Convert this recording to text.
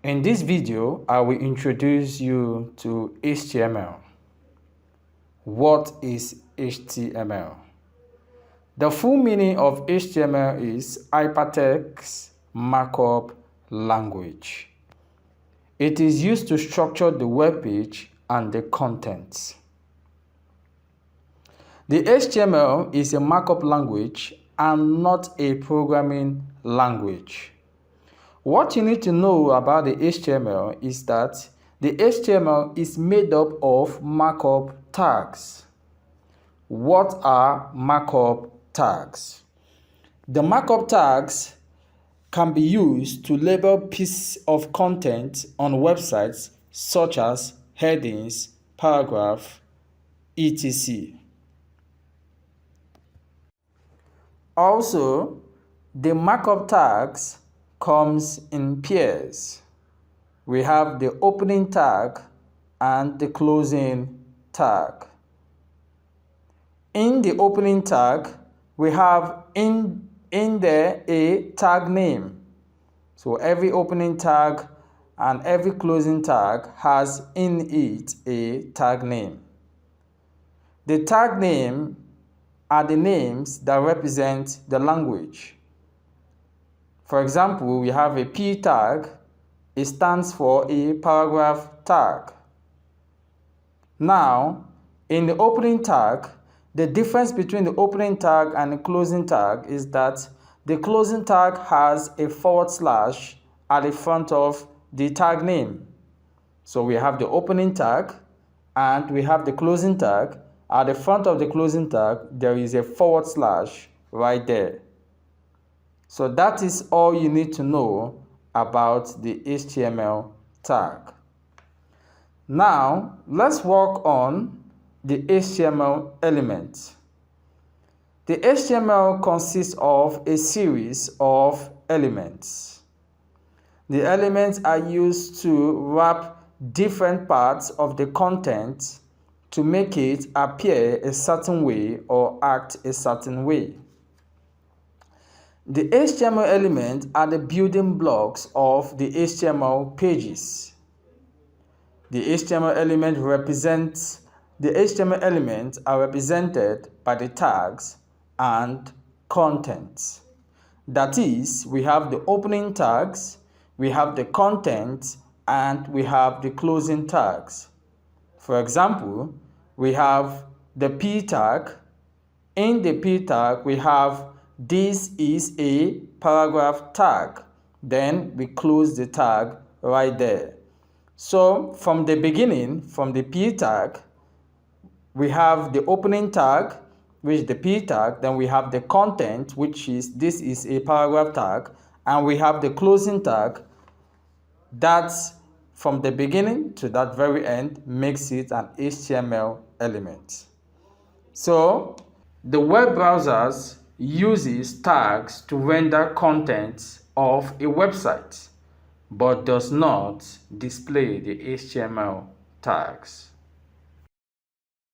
In this video, I will introduce you to HTML. What is HTML? The full meaning of HTML is Hypertext Markup Language. It is used to structure the web page and the contents. The HTML is a markup language and not a programming language. What you need to know about the HTML is that the HTML is made up of markup tags. What are markup tags? The markup tags can be used to label pieces of content on websites such as headings, paragraph, etc. Also, the markup tags comes in pairs. We have the opening tag and the closing tag. In the opening tag, we have in there a tag name. So every opening tag and every closing tag has in it a tag name. The tag name are the names that represent the language. For example, we have a P tag. It stands for a paragraph tag. Now, in the opening tag, the difference between the opening tag and the closing tag is that the closing tag has a / at the front of the tag name. So we have the opening tag and we have the closing tag. At the front of the closing tag, there is a / right there. So that is all you need to know about the HTML tag. Now, let's work on the HTML element. The HTML consists of a series of elements. The elements are used to wrap different parts of the content to make it appear a certain way or act a certain way. The HTML elements are the building blocks of the HTML pages. The HTML elements are represented by the tags and contents. That is, we have the opening tags, we have the contents, and we have the closing tags. For example, we have the P tag. In the P tag, we have this is a paragraph tag. Then we close the tag right there. So from the beginning, from the P tag, we have the opening tag, which is the P tag. Then we have the content, which is this is a paragraph tag. And we have the closing tag. That's from the beginning to that very end makes it an HTML element. So the web browsers uses tags to render content of a website, but does not display the HTML tags.